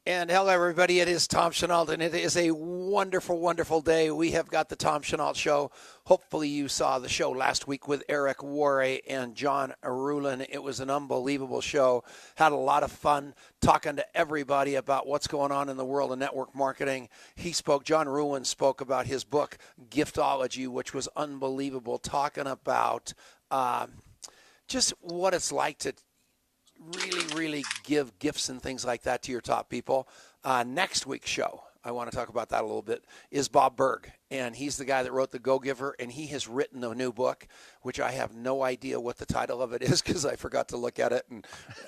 And hello, everybody. It is Tom Chenault, and it is a wonderful, wonderful day. We have got the Tom Chenault Show. Hopefully, you saw the show last week with Eric Warray and John Arulin. It was an unbelievable show. Had a lot of fun talking to everybody about what's going on in the world of network marketing. John Arulin spoke about his book, Giftology, which was unbelievable, talking about just what it's like to really give gifts and things like that to your top people. Next week's show, I want to talk about that a little bit, is Bob Berg. And he's the guy that wrote The Go-Giver, and he has written a new book, which I have no idea what the title of it is because I forgot to look at it. And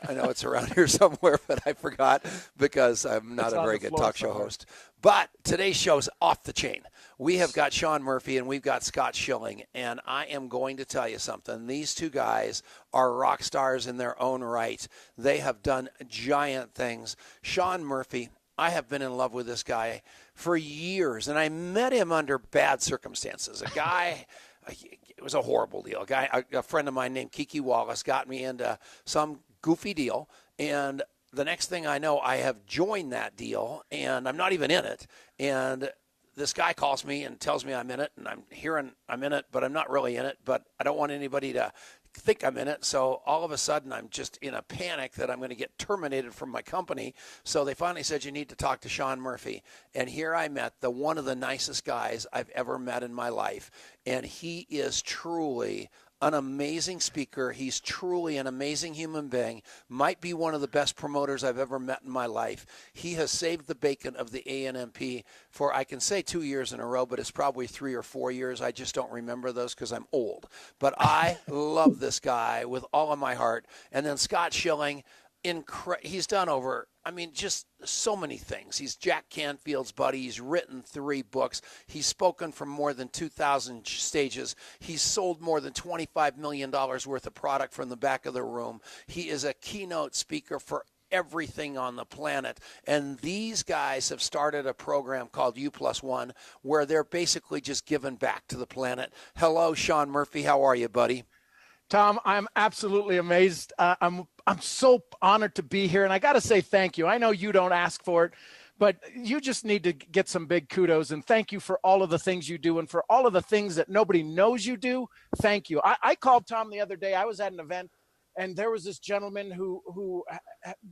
I know it's around here somewhere, but I forgot because I'm not a very good talk show host. But today's show's off the chain. We have got Sean Murphy and we've got Scott Schilling, and I am going to tell you something. These two guys are rock stars in their own right. They have done giant things. Sean Murphy, I have been in love with this guy for years, and I met him under bad circumstances. It was a horrible deal. A friend of mine named Kiki Wallace got me into some goofy deal, and the next thing I know, I have joined that deal, and I'm not even in it. And this guy calls me and tells me I'm in it, and I'm hearing I'm in it, but I'm not really in it. But I don't want anybody to think I'm in it. So all of a sudden, I'm just in a panic that I'm going to get terminated from my company. So they finally said, you need to talk to Sean Murphy. And here I met one of the nicest guys I've ever met in my life. And he is truly an amazing speaker. He's truly an amazing human being. Might be one of the best promoters I've ever met in my life. He has saved the bacon of the ANMP for, I can say 2 years in a row, but it's probably 3 or 4 years. I just don't remember those because I'm old. But I love this guy with all of my heart. And then Scott Schilling, he's done just so many things. He's Jack Canfield's buddy. He's written 3 books. He's spoken from more than 2,000 stages. He's sold more than $25 million worth of product from the back of the room. He is a keynote speaker for everything on the planet. And these guys have started a program called U+1 where they're basically just giving back to the planet. Hello, Sean Murphy. How are you, buddy? Tom, I'm absolutely amazed. I'm so honored to be here, and I got to say thank you. I know you don't ask for it, but you just need to get some big kudos, and thank you for all of the things you do and for all of the things that nobody knows you do. Thank you. I called Tom the other day. I was at an event, and there was this gentleman who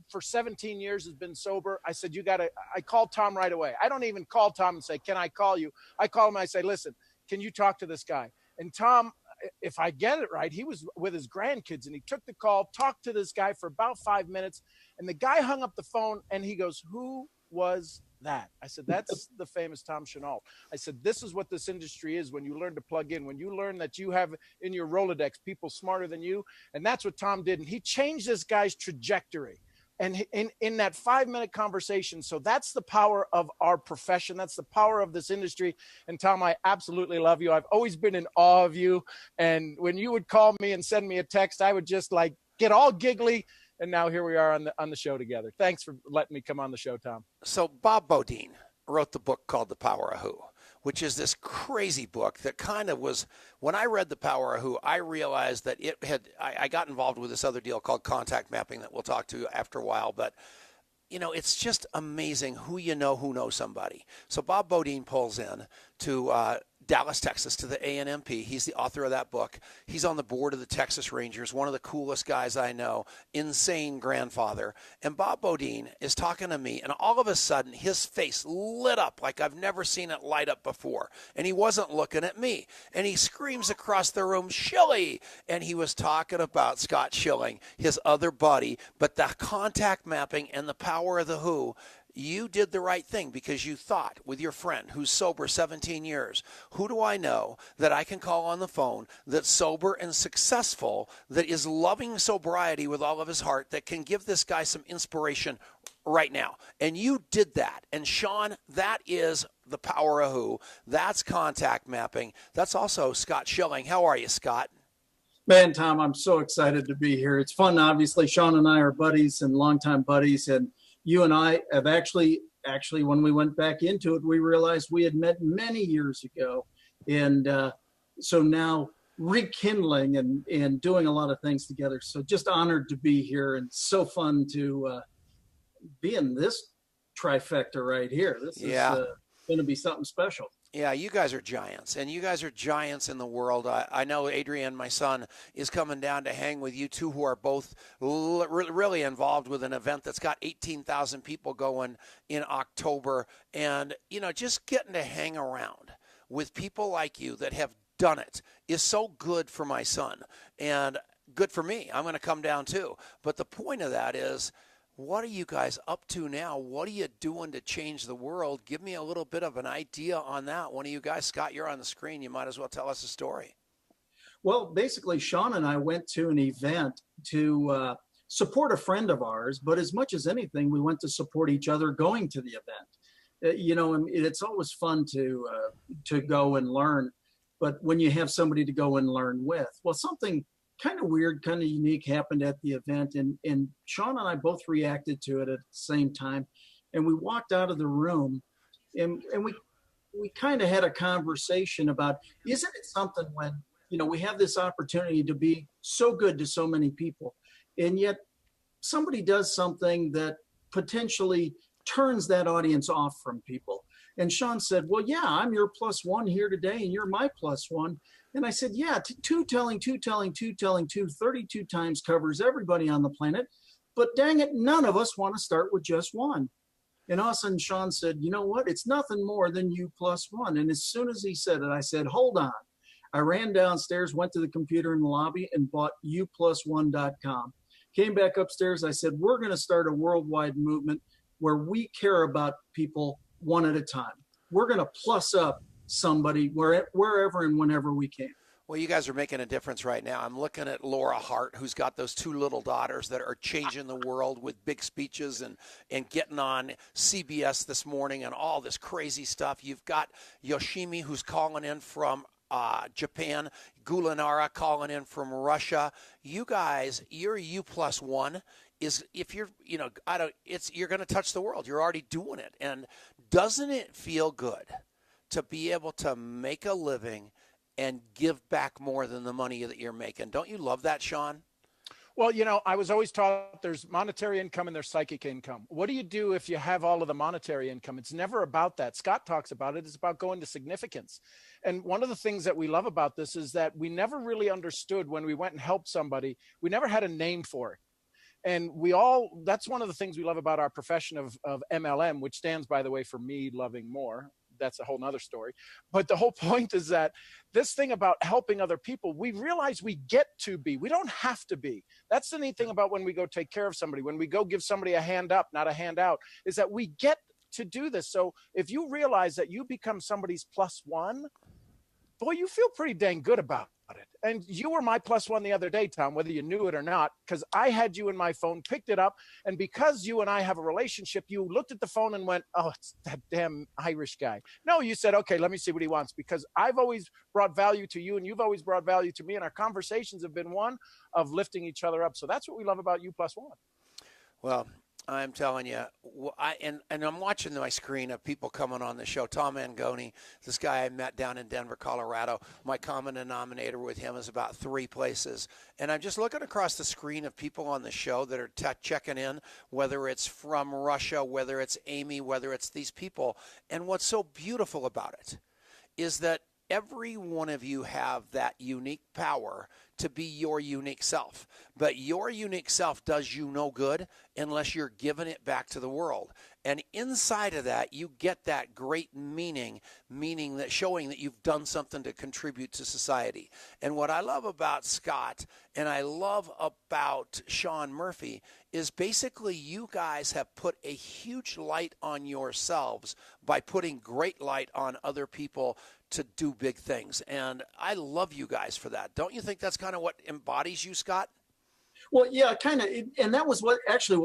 for 17 years has been sober. I said, I called Tom right away. I don't even call Tom and say, can I call you? I call him and I say, listen, can you talk to this guy? And Tom, if I get it right, he was with his grandkids and he took the call, talked to this guy for about 5 minutes, and the guy hung up the phone and he goes, who was that? I said, that's the famous Tom Chenault. I said, this is what this industry is when you learn to plug in, when you learn that you have in your Rolodex people smarter than you. And that's what Tom did. And he changed this guy's trajectory. And in that 5-minute conversation, so that's the power of our profession. That's the power of this industry. And Tom, I absolutely love you. I've always been in awe of you. And when you would call me and send me a text, I would just get all giggly. And now here we are on the show together. Thanks for letting me come on the show, Tom. So Bob Bodine wrote the book called The Power of Who, which is this crazy book that kind of was, when I read The Power of Who, I realized that I got involved with this other deal called contact mapping that we'll talk to after a while, but it's just amazing who knows somebody. So Bob Bodine pulls in to Dallas, Texas, to the ANMP. He's the author of that book. He's on the board of the Texas Rangers, one of the coolest guys I know, insane grandfather. And Bob Bodine is talking to me, and all of a sudden, his face lit up like I've never seen it light up before. And he wasn't looking at me. And he screams across the room, Shilly! And he was talking about Scott Schilling, his other buddy, but the contact mapping and the power of the who. You did the right thing because you thought with your friend who's sober 17 years, who do I know that I can call on the phone that's sober and successful, that is loving sobriety with all of his heart, that can give this guy some inspiration right now? And you did that. And Sean, that is the power of who. That's contact mapping. That's also Scott Schilling. How are you, Scott? Man, Tom, I'm so excited to be here. It's fun. Obviously, Sean and I are buddies and longtime buddies, and you and I have actually, when we went back into it, we realized we had met many years ago. And so now rekindling and doing a lot of things together. So just honored to be here and so fun to be in this trifecta right here. This is going to be something special. Yeah, you guys are giants, and you guys are giants in the world. I know Adrian, my son, is coming down to hang with you two, who are both really involved with an event that's got 18,000 people going in October. And, you know, just getting to hang around with people like you that have done it is so good for my son and good for me. I'm going to come down too. But the point of that is, what are you guys up to now? What are you doing to change the world? Give me a little bit of an idea on that. One of you guys, Scott, you're on the screen. You might as well tell us a story. Well, basically, Sean and I went to an event to support a friend of ours, but as much as anything, we went to support each other going to the event. You know, and it's always fun to go and learn, but when you have somebody to go and learn with, well, something kind of weird, kind of unique happened at the event, and Sean and I both reacted to it at the same time, and we walked out of the room, and we kind of had a conversation about, isn't it something when, you know, we have this opportunity to be so good to so many people, and yet somebody does something that potentially turns that audience off from people. And Sean said, well, yeah, I'm your +1 here today, and you're my +1. And I said, yeah, two telling, 32 times covers everybody on the planet. But dang it, none of us want to start with just one. And all of a sudden, Sean said, you know what? It's nothing more than you +1. And as soon as he said it, I said, hold on. I ran downstairs, went to the computer in the lobby, and bought uplusone.com. Came back upstairs. I said, we're going to start a worldwide movement where we care about people one at a time. We're going to plus up somebody wherever and whenever we can. Well, you guys are making a difference right now. I'm looking at Laura Hart, who's got those 2 little daughters that are changing the world with big speeches and getting on CBS this morning and all this crazy stuff. You've got Yoshimi, who's calling in from Japan, Gulanara calling in from Russia. You guys, your U+1 is, if you're, you know, you're going to touch the world. You're already doing it. And doesn't it feel good to be able to make a living and give back more than the money that you're making? Don't you love that, Sean? Well, you know, I was always taught there's monetary income and there's psychic income. What do you do if you have all of the monetary income? It's never about that. Scott talks about it. It's about going to significance. And one of the things that we love about this is that we never really understood when we went and helped somebody, we never had a name for it. And that's one of the things we love about our profession of MLM, which stands, by the way, for me loving more. That's a whole nother story. But the whole point is that this thing about helping other people, we realize we get to be. We don't have to be. That's the neat thing about when we go take care of somebody, when we go give somebody a hand up, not a handout, is that we get to do this. So if you realize that you become somebody's +1, boy, you feel pretty dang good about it. And you were my +1 the other day, Tom, whether you knew it or not, because I had you in my phone, picked it up, and because you and I have a relationship, you looked at the phone and went, oh, it's that damn Irish guy. No, you said, okay, let me see what he wants, because I've always brought value to you, and you've always brought value to me, and our conversations have been one of lifting each other up. So that's what we love about U+1. Well, I'm telling you, and I'm watching my screen of people coming on the show. Tom Mangoni, this guy I met down in Denver, Colorado. My common denominator with him is about 3 places. And I'm just looking across the screen of people on the show that are checking in, whether it's from Russia, whether it's Amy, whether it's these people. And what's so beautiful about it is that every one of you have that unique power to be your unique self. But your unique self does you no good unless you're giving it back to the world. And inside of that, you get that great meaning that showing that you've done something to contribute to society. And what I love about Scott and I love about Sean Murphy is basically you guys have put a huge light on yourselves by putting great light on other people to do big things. And I love you guys for that. Don't you think that's kind of what embodies you, Scott? Well, yeah, kind of. And that was what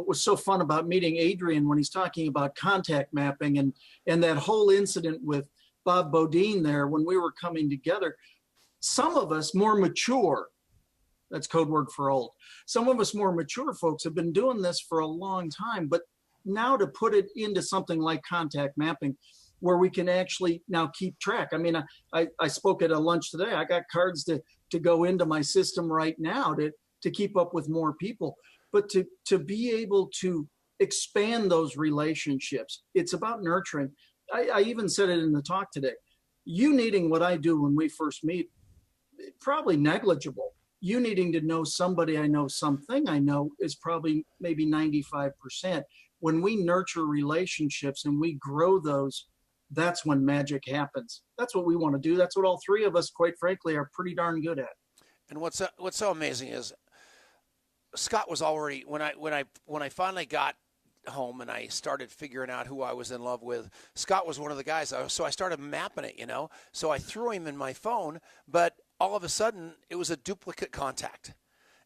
was so fun about meeting Adrian when he's talking about contact mapping and that whole incident with Bob Bodine there when we were coming together. Some of us more mature, that's code word for old. Some of us more mature folks have been doing this for a long time, but now to put it into something like contact mapping, where we can actually now keep track. I mean, I spoke at a lunch today. I got cards to go into my system right now to keep up with more people. But to be able to expand those relationships. It's about nurturing. I even said it in the talk today. You needing what I do when we first meet, probably negligible. You needing to know somebody I know, something I know, is probably maybe 95%. When we nurture relationships and we grow those, that's when magic happens. That's what we want to do. That's what all three of us, quite frankly, are pretty darn good at. And what's so amazing is Scott was already when I finally got home and I started figuring out who I was in love with. Scott was one of the guys. So I started mapping it, So I threw him in my phone, but all of a sudden it was a duplicate contact.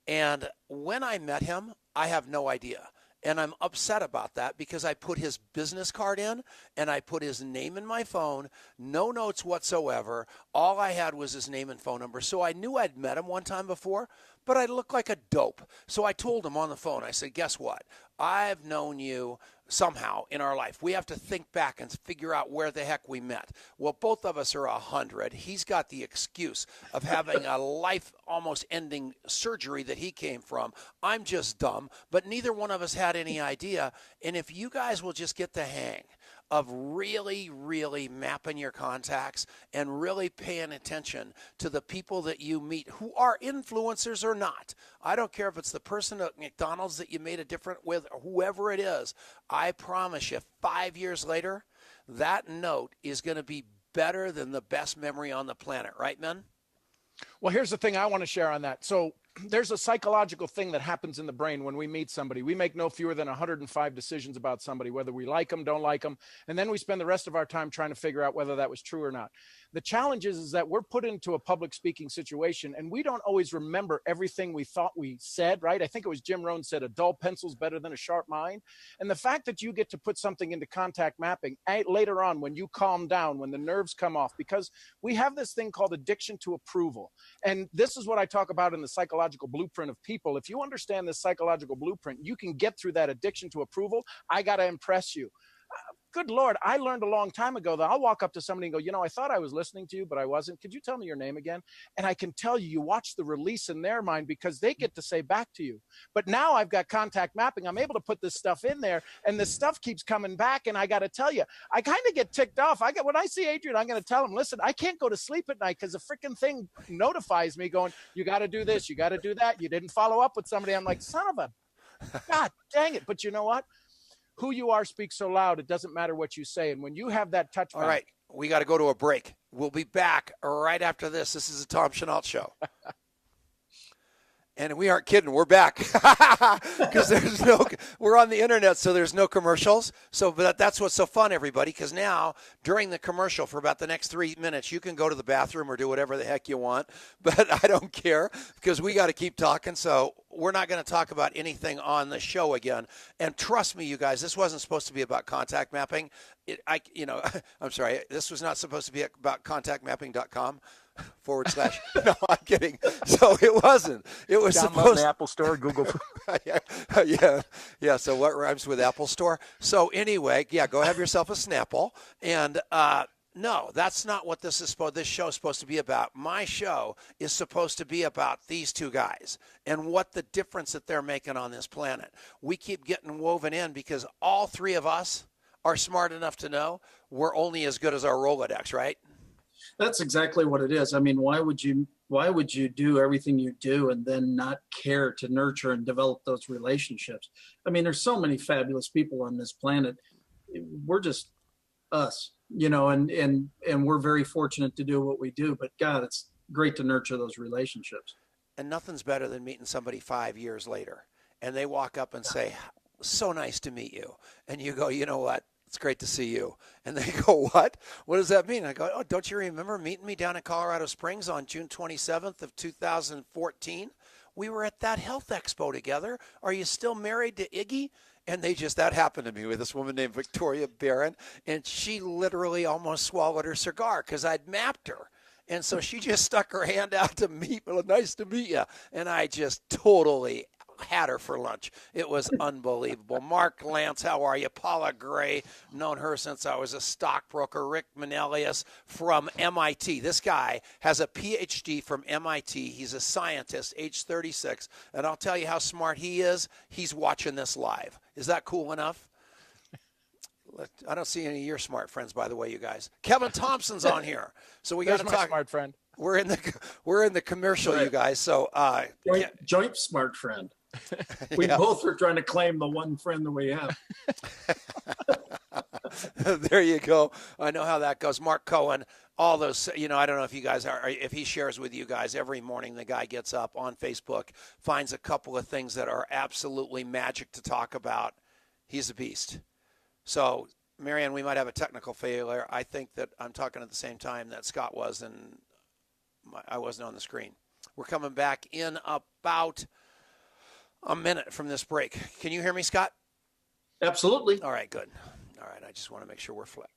And when I met him, I have no idea. And I'm upset about that because I put his business card in and I put his name in my phone, no notes whatsoever. All I had was his name and phone number. So I knew I'd met him one time before, but I looked like a dope. So I told him on the phone, I said, guess what? I've known you somehow in our life. We have to think back and figure out where the heck we met. Well, both of us are 100. He's got the excuse of having a life almost ending surgery that he came from. I'm just dumb, but neither one of us had any idea. And if you guys will just get the hang of really, really mapping your contacts and really paying attention to the people that you meet who are influencers or not. I don't care if it's the person at McDonald's that you made a difference with or whoever it is. I promise you, 5 years later, that note is going to be better than the best memory on the planet. Right, men? Well, here's the thing I want to share on that. So there's a psychological thing that happens in the brain when we meet somebody. We make no fewer than 105 decisions about somebody, whether we like them, don't like them, and then we spend the rest of our time trying to figure out whether that was true or not. The challenge is that we're put into a public speaking situation, and we don't always remember everything we thought we said, right? I think it was Jim Rohn said, a dull pencil's better than a sharp mind. And the fact that you get to put something into contact mapping later on when you calm down, when the nerves come off, because we have this thing called addiction to approval. And this is what I talk about in the psychological blueprint of people. If you understand this psychological blueprint, you can get through that addiction to approval. I got to impress you. Good Lord, I learned a long time ago that I'll walk up to somebody and go, I thought I was listening to you, but I wasn't. Could you tell me your name again? And I can tell you watch the release in their mind because they get to say back to you. But now I've got contact mapping. I'm able to put this stuff in there, and this stuff keeps coming back. And I got to tell you, I kind of get ticked off. When I see Adrian, I'm going to tell him, listen, I can't go to sleep at night because the freaking thing notifies me going, you got to do this, you got to do that. You didn't follow up with somebody. I'm like, son of a, God dang it. But you know what? Who you are speaks so loud, it doesn't matter what you say. And when you have that touch back. All right, we got to go to a break. We'll be back right after this. This is the Tom Chenault Show. And we aren't kidding. We're back because we're on the internet, so there's no commercials. But that's what's so fun, everybody, because now during the commercial for about the next 3 minutes, you can go to the bathroom or do whatever the heck you want. But I don't care because we got to keep talking. So we're not going to talk about anything on the show again. And trust me, you guys, this wasn't supposed to be about contact mapping. I'm sorry. This was not supposed to be about contactmapping.com. / No, I'm kidding. So it wasn't. It was supposed the Apple Store, Google. yeah. So what rhymes with Apple Store? So anyway, go have yourself a Snapple. And no, that's not what this show is supposed to be about. My show is supposed to be about these two guys and what the difference that they're making on this planet. We keep getting woven in because all three of us are smart enough to know we're only as good as our Rolodex, right? That's exactly what it is. I mean, why would you do everything you do and then not care to nurture and develop those relationships? I mean, there's so many fabulous people on this planet. We're just us, and we're very fortunate to do what we do, but God, it's great to nurture those relationships. And nothing's better than meeting somebody 5 years later and they walk up and say, so nice to meet you. And you go, you know what? It's great to see you. And they go, what? What does that mean? I go, oh, don't you remember meeting me down in Colorado Springs on June 27th of 2014? We were at that health expo together. Are you still married to Iggy? And that happened to me with this woman named Victoria Barron. And she literally almost swallowed her cigar because I'd mapped her. And so she just stuck her hand out to me. Well, nice to meet you. And I just totally had her for lunch. It was unbelievable. Mark Lance, how are you? Paula Gray, known her since I was a stockbroker. Rick Manelius from MIT. This guy has a PhD from MIT. He's a scientist, age 36. And I'll tell you how smart he is. He's watching this live. Is that cool enough? I don't see any of your smart friends, by the way, you guys. Kevin Thompson's on here. So we got to talk. Smart friend. We're in the commercial, right. You guys. So joint smart friend. We both are trying to claim the one friend that we have. There you go. I know how that goes. Mark Cohen, all those, I don't know if you guys if he shares with you guys every morning, the guy gets up on Facebook, finds a couple of things that are absolutely magic to talk about. He's a beast. So, Marianne, we might have a technical failure. I think that I'm talking at the same time that Scott was, and I wasn't on the screen. We're coming back in about a minute from this break. Can you hear me, Scott? Absolutely. All right, good. All right, I just want to make sure we're flat.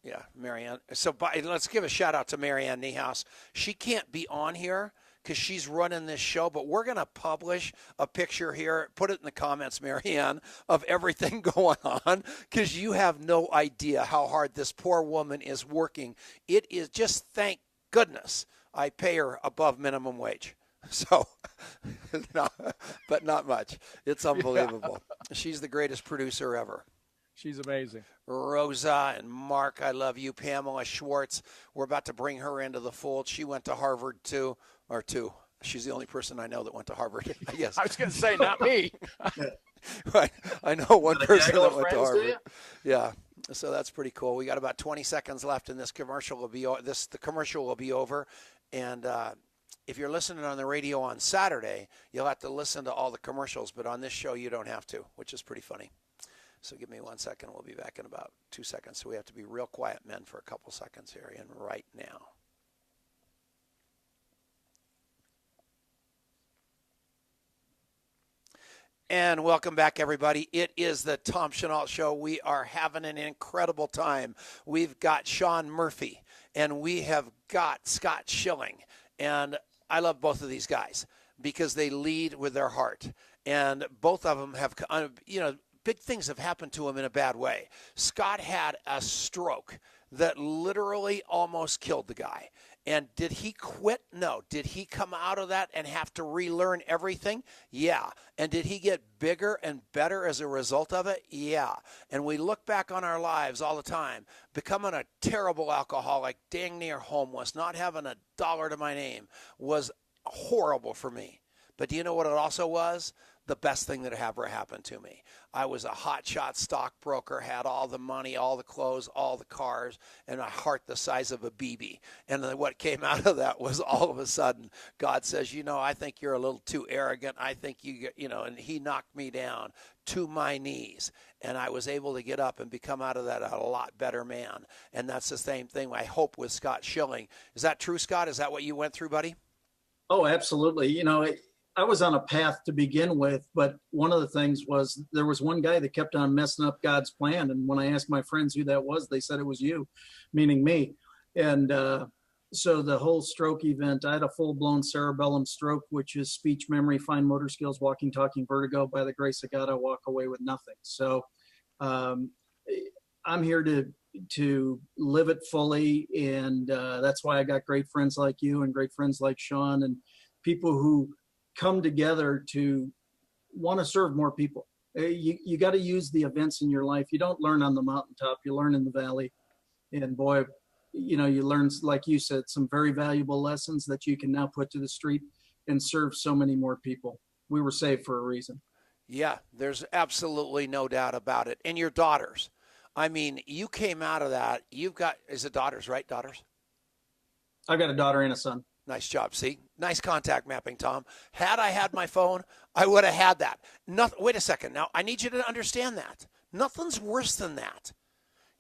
Yeah, Marianne. So let's give a shout out to Marianne Niehaus. She can't be on here because she's running this show, but we're going to publish a picture here, put it in the comments, Marianne, of everything going on, because you have no idea how hard this poor woman is working. It is just, thank goodness, I pay her above minimum wage. So, no, but not much. It's unbelievable. Yeah. She's the greatest producer ever. She's amazing. Rosa and Mark, I love you. Pamela Schwartz, we're about to bring her into the fold. She went to Harvard too. She's the only person I know that went to Harvard, I guess. I was going to say, not me. Right. I know one person that went to Harvard. Yeah. So that's pretty cool. We got about 20 seconds left, and the commercial will be over. And if you're listening on the radio on Saturday, you'll have to listen to all the commercials. But on this show, you don't have to, which is pretty funny. So give me 1 second. We'll be back in about 2 seconds. So we have to be real quiet men for a couple seconds here and right now. And welcome back, everybody. It is the Tom Chenault Show. We are having an incredible time. We've got Sean Murphy, and we have got Scott Schilling. And I love both of these guys because they lead with their heart. And both of them have, big things have happened to him in a bad way. Scott had a stroke that literally almost killed the guy. And did he quit? No. Did he come out of that and have to relearn everything? Yeah. And did he get bigger and better as a result of it? Yeah. And we look back on our lives all the time, becoming a terrible alcoholic, dang near homeless, not having a dollar to my name was horrible for me. But do you know what it also was? The best thing that ever happened to me. I was a hotshot stockbroker, had all the money, all the clothes, all the cars, and a heart the size of a BB. And then what came out of that was all of a sudden, God says, I think you're a little too arrogant. I think and he knocked me down to my knees. And I was able to get up and become out of that a lot better man. And that's the same thing, I hope, with Scott Schilling. Is that true, Scott? Is that what you went through, buddy? Oh, absolutely. I was on a path to begin with, but one of the things was there was one guy that kept on messing up God's plan. And when I asked my friends who that was, they said it was you, meaning me. And so the whole stroke event, I had a full-blown cerebellum stroke, which is speech, memory, fine motor skills, walking, talking, vertigo. By the grace of God, I walk away with nothing. So I'm here to live it fully. And that's why I got great friends like you and great friends like Sean and people who come together to want to serve more people. You got to use the events in your life. You don't learn on the mountaintop, you learn in the valley. And boy, you learn, like you said, some very valuable lessons that you can now put to the street and serve so many more people. We were saved for a reason. Yeah, there's absolutely no doubt about it. And your daughters. I mean, you came out of that. You've got, is it daughters, right? Daughters? I've got a daughter and a son. Nice job. See, nice contact mapping, Tom. Had I had my phone, I would have had that. Wait a second. Now, I need you to understand that. Nothing's worse than that.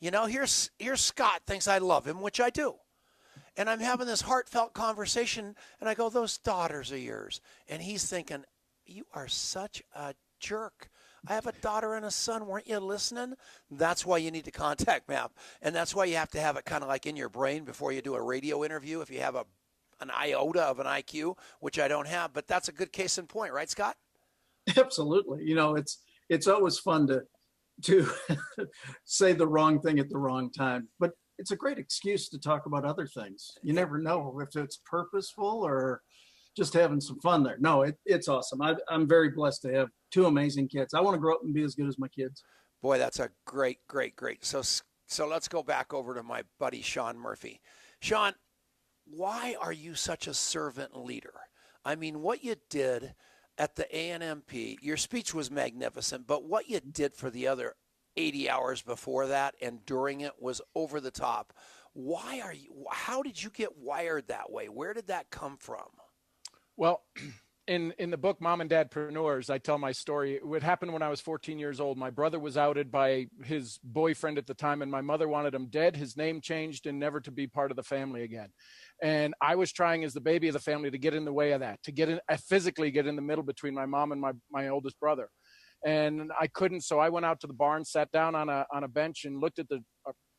Here's Scott thinks I love him, which I do. And I'm having this heartfelt conversation, and I go, those daughters are yours. And he's thinking, you are such a jerk. I have a daughter and a son. Weren't you listening? That's why you need to contact map. And that's why you have to have it kind of like in your brain before you do a radio interview. If you have an iota of an IQ, which I don't have, but that's a good case in point, right, Scott? Absolutely. It's always fun to say the wrong thing at the wrong time, but it's a great excuse to talk about other things. You never know if it's purposeful or just having some fun there. No, it's awesome. I'm very blessed to have two amazing kids. I want to grow up and be as good as my kids. Boy, that's a great. So let's go back over to my buddy Sean Murphy. Sean, why are you such a servant leader? I mean, what you did at the ANMP, your speech was magnificent, but what you did for the other 80 hours before that and during it was over the top. How did you get wired that way? Where did that come from? Well, in the book Mom and Dadpreneurs, I tell my story. It would happen when I was 14 years old. My brother was outed by his boyfriend at the time, and my mother wanted him dead, his name changed, and never to be part of the family again. And I was trying, as the baby of the family, to get in the way of that, physically get in the middle between my mom and my oldest brother. And I couldn't, so I went out to the barn, sat down on a bench, and looked at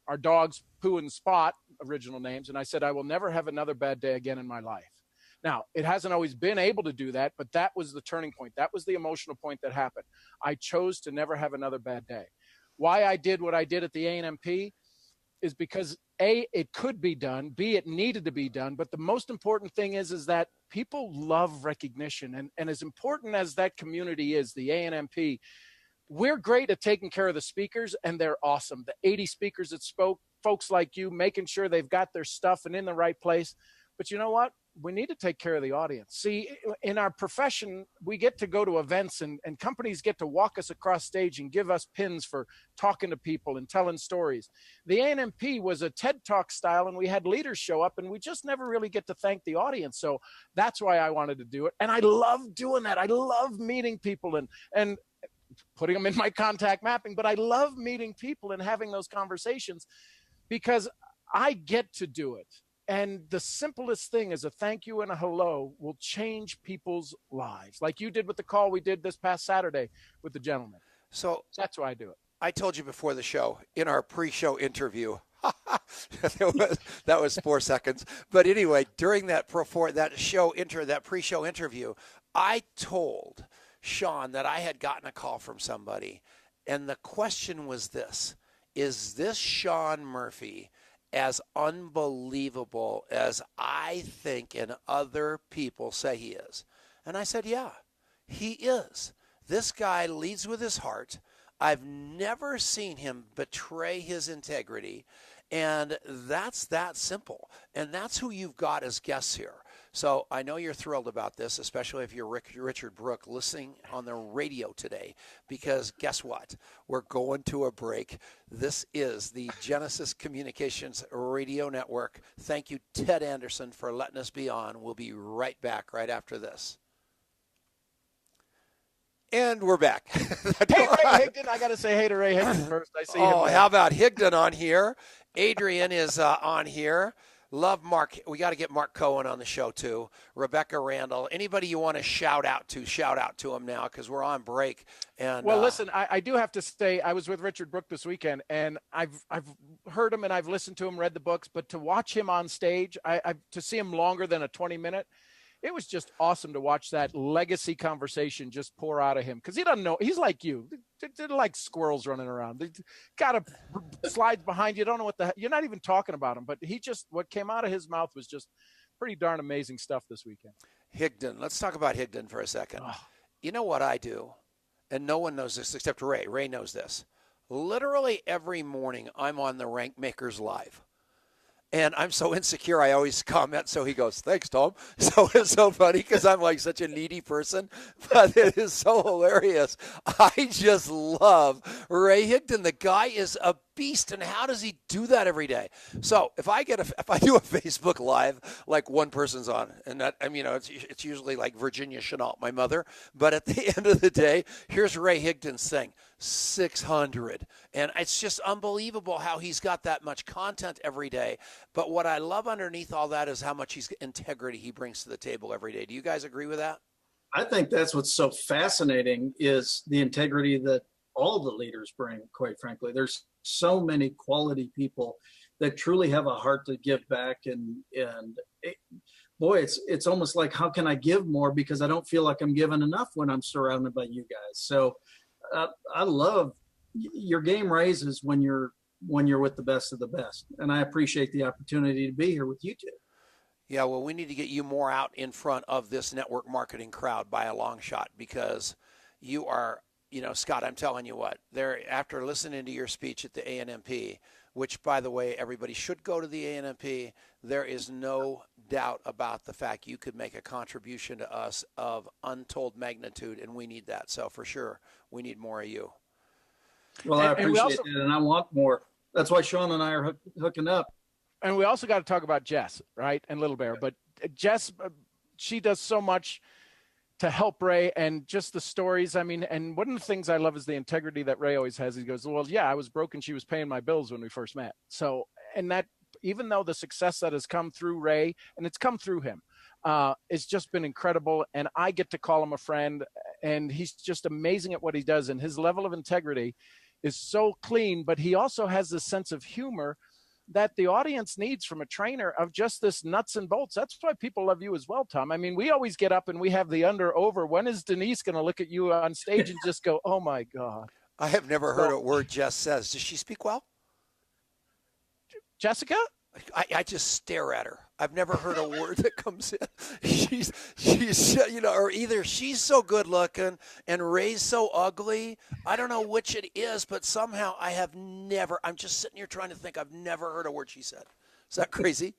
our dogs, Pooh and Spot, original names, and I said, I will never have another bad day again in my life. Now, it hasn't always been able to do that, but that was the turning point. That was the emotional point that happened. I chose to never have another bad day. Why I did what I did at the ANMP is because A, it could be done, B, it needed to be done, but the most important thing is that people love recognition, and as important as that community is, the ANMP, we're great at taking care of the speakers, and they're awesome. The 80 speakers that spoke, folks like you, making sure they've got their stuff and in the right place. But you know what? We need to take care of the audience. See, in our profession, we get to go to events and companies get to walk us across stage and give us pins for talking to people and telling stories. The ANMP was a TED Talk style, and we had leaders show up, and we just never really get to thank the audience. So that's why I wanted to do it. And I love doing that. I love meeting people and putting them in my contact mapping, but I love meeting people and having those conversations because I get to do it. And the simplest thing is a thank you and a hello will change people's lives, like you did with the call we did this past Saturday with the gentleman. So that's why I do it. I told you before the show, in our pre-show interview, that was 4 seconds. But anyway, during that pre-show interview, I told Sean that I had gotten a call from somebody, and the question was this: is this Sean Murphy as unbelievable as I think and other people say he is? And I said, yeah, he is. This guy leads with his heart. I've never seen him betray his integrity. And that's that simple. And that's who you've got as guests here. So I know you're thrilled about this, especially if you're Richard Brooke listening on the radio today, because guess what? We're going to a break. This is the Genesis Communications Radio Network. Thank you, Ted Anderson, for letting us be on. We'll be right back right after this. And we're back. Hey, Ray Higdon. I got to say hey to Ray Higdon first. I see him. Oh, how about Higdon on here? Adrian is on here. Love Mark. We got to get Mark Cohen on the show, too. Rebecca Randall. Anybody you want to shout out to him now, because we're on break. And well, listen, I do have to say, I was with Richard Brooke this weekend, and I've heard him and I've listened to him, read the books, but to watch him on stage, to see him longer than a 20-minute, it was just awesome to watch that legacy conversation just pour out of him, because he doesn't know. He's like you. They're like squirrels running around. They got a slides behind you. Don't know you're not even talking about him, but what came out of his mouth was just pretty darn amazing stuff this weekend. Higdon. Let's talk about Higdon for a second. Oh. You know what I do? And no one knows this except Ray. Ray knows this. Literally every morning I'm on the Rank Makers Live. And I'm so insecure, I always comment. So he goes, thanks, Tom. So it's so funny because I'm like such a needy person, but it is so hilarious. I just love Ray Higdon. The guy is a beast, and how does he do that every day? So if I do a Facebook Live, like one person's on, and that, it's usually like Virginia Chenault, my mother. But at the end of the day, here's Ray Higdon's thing, 600, and it's just unbelievable how he's got that much content every day. But what I love underneath all that is how much integrity he brings to the table every day. Do you guys agree with that? I think that's what's so fascinating is the integrity that all the leaders bring, quite frankly. There's so many quality people that truly have a heart to give back. And boy, it's almost like, how can I give more? Because I don't feel like I'm giving enough when I'm surrounded by you guys. So I love your game raises when you're with the best of the best. And I appreciate the opportunity to be here with you two. Yeah, well, we need to get you more out in front of this network marketing crowd by a long shot, because you are, Scott, I'm telling you what, there, after listening to your speech at the ANMP, which, by the way, everybody should go to the ANMP, there is no doubt about the fact you could make a contribution to us of untold magnitude, and we need that. So for sure, we need more of you. Well, I appreciate it, and I want more. That's why Sean and I are hooking up. And we also got to talk about Jess, right? And Little Bear. But Jess, she does so much to help Ray, and just the stories. I mean, and one of the things I love is the integrity that Ray always has. He goes, well, yeah, I was broke and she was paying my bills when we first met. So, and that, even though the success that has come through Ray, and it's come through him, it's just been incredible. And I get to call him a friend, and he's just amazing at what he does. And his level of integrity is so clean, but he also has this sense of humor that the audience needs from a trainer, of just this nuts and bolts. That's why people love you as well, Tom. I mean, we always get up and we have the under over. When is Denise going to look at you on stage and just go, oh my God? I have never heard a word Jess says. Does she speak well? Jessica? I just stare at her. I've never heard a word that comes in. She's, or either she's so good looking and Ray's so ugly. I don't know which it is, but somehow I'm just sitting here trying to think. I've never heard a word she said. Is that crazy?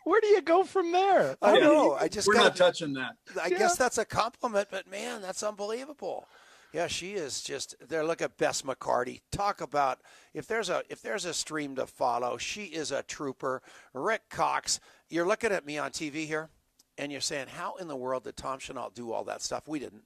Where do you go from there? I know. We're not touching that. I guess that's a compliment, but man, that's unbelievable. Yeah, she is just there. Look at Bess McCarty. Talk about if there's a stream to follow, she is a trooper. Rick Cox, you're looking at me on TV here, and you're saying, how in the world did Tom Chenault do all that stuff? We didn't.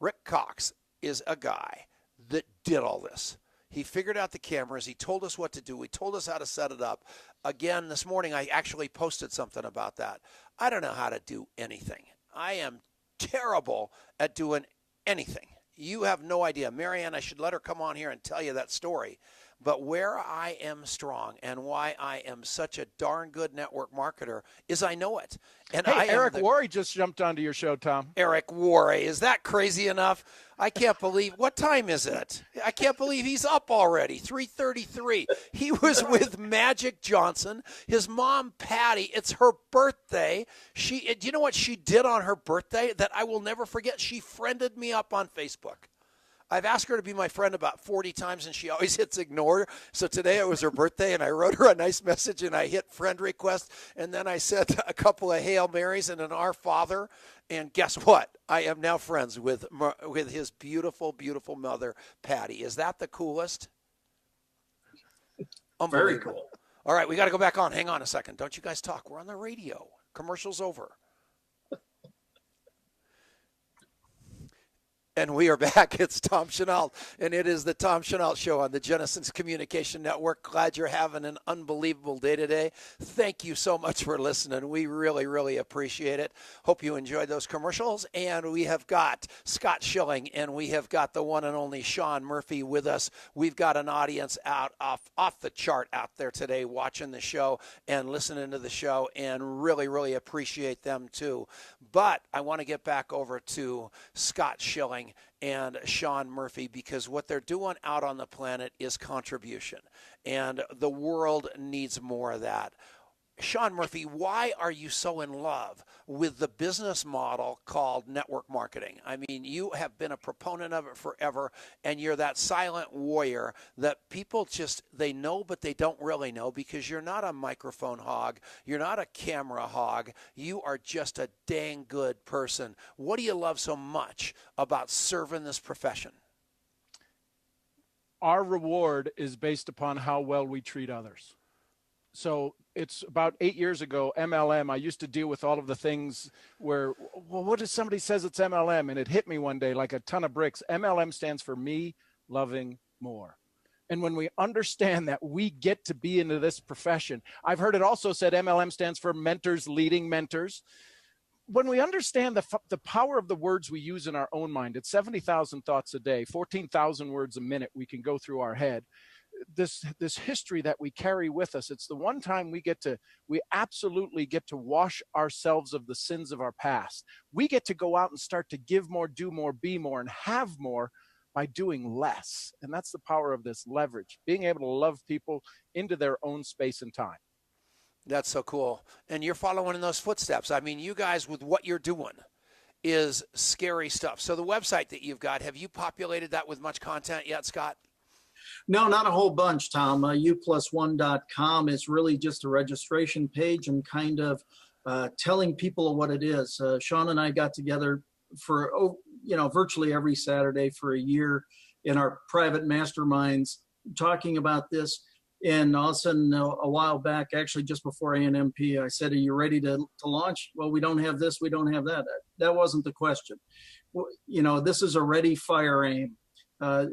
Rick Cox is a guy that did all this. He figured out the cameras. He told us what to do. He told us how to set it up. Again, this morning I actually posted something about that. I don't know how to do anything. I am terrible at doing anything. You have no idea. Marianne, I should let her come on here and tell you that story. But where I am strong and why I am such a darn good network marketer is I know it. And hey, Eric Worre just jumped onto your show, Tom. Eric Worre. Is that crazy enough? I can't believe. What time is it? I can't believe he's up already. 3:33. He was with Magic Johnson. His mom, Patty, it's her birthday. Do you know what she did on her birthday that I will never forget? She friended me up on Facebook. I've asked her to be my friend about 40 times, and she always hits ignore. So today it was her birthday, and I wrote her a nice message, and I hit friend request, and then I said a couple of Hail Marys and an Our Father, and guess what? I am now friends with his beautiful, beautiful mother, Patty. Is that the coolest? Very cool. All right, we got to go back on. Hang on a second. Don't you guys talk. We're on the radio. Commercial's over. And we are back. It's Tom Chenault, and it is the Tom Chenault Show on the Genesis Communication Network. Glad you're having an unbelievable day today. Thank you so much for listening. We really, really appreciate it. Hope you enjoyed those commercials. And we have got Scott Schilling, and we have got the one and only Sean Murphy with us. We've got an audience off the chart out there today watching the show and listening to the show, and really, really appreciate them too. But I want to get back over to Scott Schilling and Sean Murphy, because what they're doing out on the planet is contribution, and the world needs more of that. Sean Murphy, why are you so in love with the business model called network marketing? I mean, you have been a proponent of it forever, and you're that silent warrior that people just, they know, but they don't really know, because you're not a microphone hog. You're not a camera hog. You are just a dang good person. What do you love so much about serving this profession? Our reward is based upon how well we treat others. So it's about 8 years ago, MLM, I used to deal with all of the things where, well, what if somebody says it's MLM? And it hit me one day like a ton of bricks. MLM stands for me loving more. And when we understand that we get to be into this profession, I've heard it also said MLM stands for mentors leading mentors. When we understand the power of the words we use in our own mind, it's 70,000 thoughts a day, 14,000 words a minute we can go through our head. this history that we carry with us. It's the one time we absolutely get to wash ourselves of the sins of our past. We get to go out and start to give more, do more, be more, and have more by doing less. And that's the power of this leverage, being able to love people into their own space and time. That's so cool. And you're following in those footsteps. I mean, you guys with what you're doing is scary stuff. So the website that you've got, have you populated that with much content yet, Scott? No, not a whole bunch, Tom. U+1.com is really just a registration page and kind of telling people what it is. Sean and I got together for, virtually every Saturday for a year in our private masterminds talking about this. And all of a sudden, a while back, actually just before ANMP, I said, are you ready to launch? Well, we don't have this, we don't have that. That wasn't the question. This is a ready, fire, aim.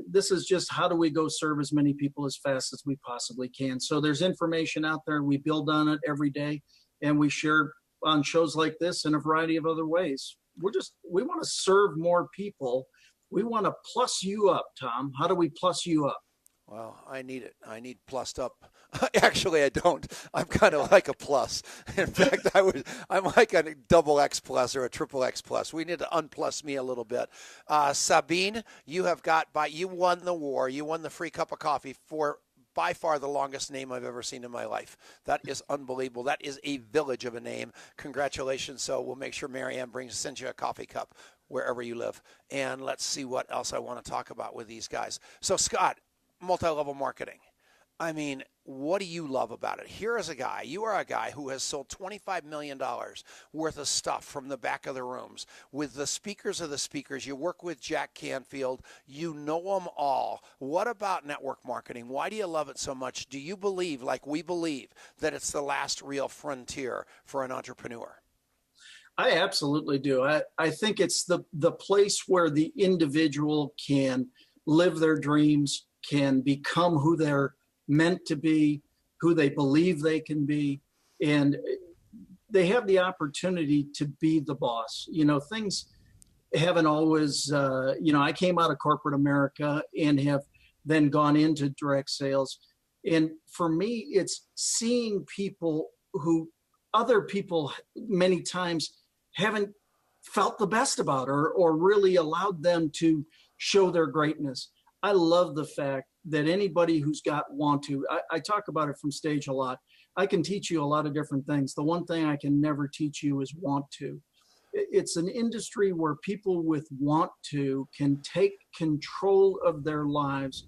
This is just how do we go serve as many people as fast as we possibly can. So there's information out there. We build on it every day, and we share on shows like this in a variety of other ways. We want to serve more people. We want to plus you up, Tom. How do we plus you up? Well, I need it. I need plussed up. Actually, I don't. I'm kind of like a plus. In fact, I'm like a double X plus or a triple X plus. We need to unplus me a little bit. Sabine, you won the war. You won the free cup of coffee for by far the longest name I've ever seen in my life. That is unbelievable. That is a village of a name. Congratulations. So we'll make sure Marianne sends you a coffee cup wherever you live. And let's see what else I want to talk about with these guys. So, Scott, multi-level marketing. I mean, what do you love about it? Here is a guy, you are a guy who has sold $25 million worth of stuff from the back of the rooms with the speakers of the speakers. You work with Jack Canfield. You know them all. What about network marketing? Why do you love it so much? Do you believe, like we believe, that it's the last real frontier for an entrepreneur? I absolutely do. I think it's the place where the individual can live their dreams, can become who they're meant to be, who they believe they can be, and they have the opportunity to be the boss. Things haven't always, I came out of corporate America and have then gone into direct sales. And for me, it's seeing people who other people many times haven't felt the best about or really allowed them to show their greatness. I love the fact that anybody who's got want to, I talk about it from stage a lot. I can teach you a lot of different things. The one thing I can never teach you is want to. It's an industry where people with want to can take control of their lives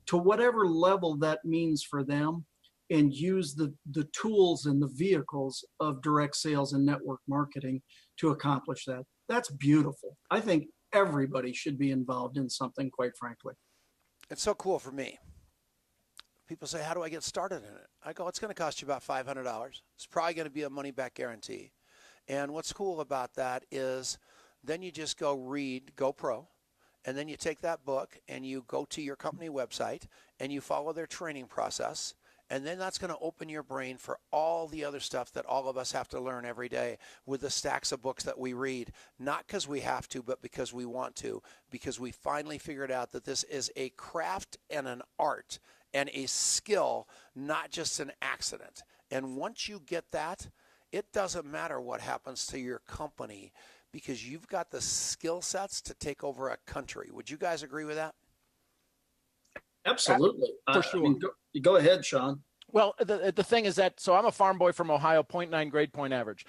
to whatever level that means for them and use the tools and the vehicles of direct sales and network marketing to accomplish that. That's beautiful. I think everybody should be involved in something, quite frankly. It's so cool for me. People say, how do I get started in it? I go, it's going to cost you about $500. It's probably going to be a money-back guarantee. And what's cool about that is then you just go read GoPro, and then you take that book and you go to your company website and you follow their training process. And then that's going to open your brain for all the other stuff that all of us have to learn every day with the stacks of books that we read, not because we have to, but because we want to, because we finally figured out that this is a craft and an art and a skill, not just an accident. And once you get that, it doesn't matter what happens to your company because you've got the skill sets to take over a country. Would you guys agree with that? Absolutely. For sure. I mean, go ahead, Sean. Well, the thing is that, so I'm a farm boy from Ohio, 0.9 grade point average.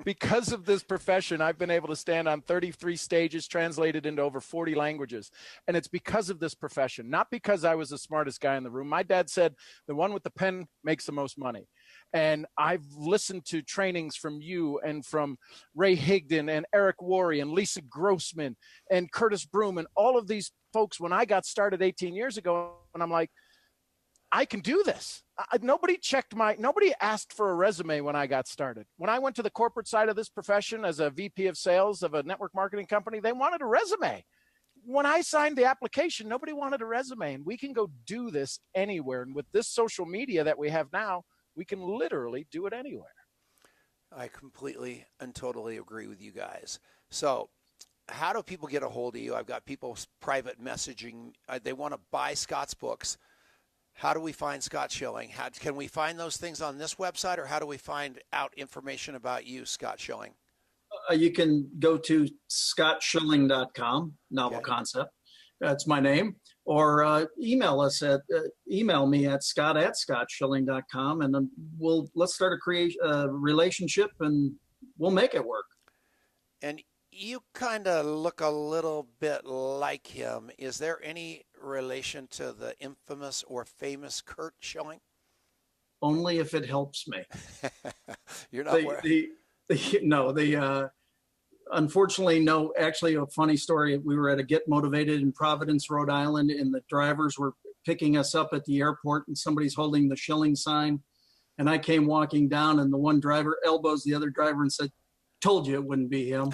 Because of this profession, I've been able to stand on 33 stages, translated into over 40 languages. And it's because of this profession, not because I was the smartest guy in the room. My dad said, the one with the pen makes the most money. And I've listened to trainings from you and from Ray Higdon and Eric Worre and Lisa Grossman and Curtis Broom and all of these folks when I got started 18 years ago. And I'm like, I can do this. Nobody asked for a resume when I got started. When I went to the corporate side of this profession as a VP of sales of a network marketing company, they wanted a resume. When I signed the application, nobody wanted a resume, and we can go do this anywhere. And with this social media that we have now, we can literally do it anywhere. I completely and totally agree with you guys. So how do people get a hold of you? I've got people private messaging. They want to buy Scott's books. how do we find Scott Schilling? Can we find those things on this website, or how do we find out information about you, Scott Schilling? You can go to scottschilling.com, novel Okay. concept. That's my name. Or email me at scott@scottschilling.com, and then let's start a relationship, and we'll make it work. And you kind of look a little bit like him. Is there any relation to the infamous or famous Kurt Schilling? Only if it helps me. You're not Unfortunately, no. Actually, a funny story. We were at a Get Motivated in Providence, Rhode Island, and the drivers were picking us up at the airport, and somebody's holding the Schilling sign. And I came walking down, and the one driver elbows the other driver and said, "Told you it wouldn't be him."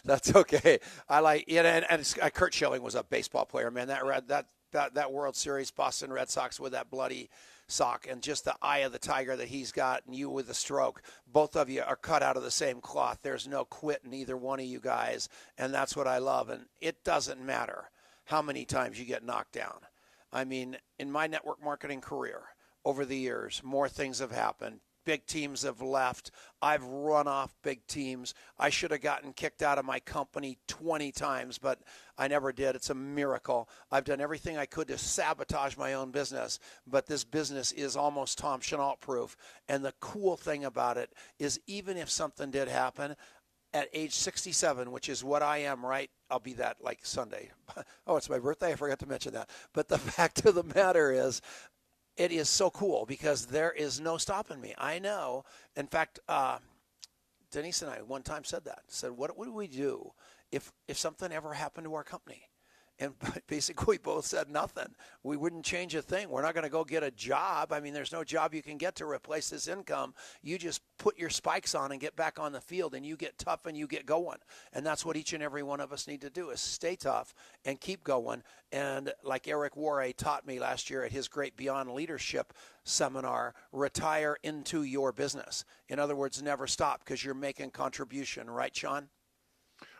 That's okay. I like it. And Kurt Schilling was a baseball player, man. That World Series, Boston Red Sox with that bloody sock, and just the eye of the tiger that he's got, and you with the stroke. Both of you are cut out of the same cloth. There's no quit in either one of you guys, and that's what I love. And it doesn't matter how many times you get knocked down. I mean, in my network marketing career, over the years, more things have happened. Big teams have left. I've run off big teams. I should have gotten kicked out of my company 20 times, but I never did. It's a miracle. I've done everything I could to sabotage my own business, but this business is almost Tom Chenault proof. And the cool thing about it is, even if something did happen at age 67, which is what I am, right? I'll be that like Sunday. Oh, it's my birthday. I forgot to mention that. But the fact of the matter is, it is so cool because there is no stopping me. I know. In fact, Denise and I one time said what would we do if something ever happened to our company? And basically we both said nothing. We wouldn't change a thing. We're not going to go get a job. I mean, there's no job you can get to replace this income. You just put your spikes on and get back on the field, and you get tough and you get going. And that's what each and every one of us need to do, is stay tough and keep going. And like Eric Worre taught me last year at his great Beyond Leadership seminar, retire into your business. In other words, never stop, because you're making contribution. Right, Sean?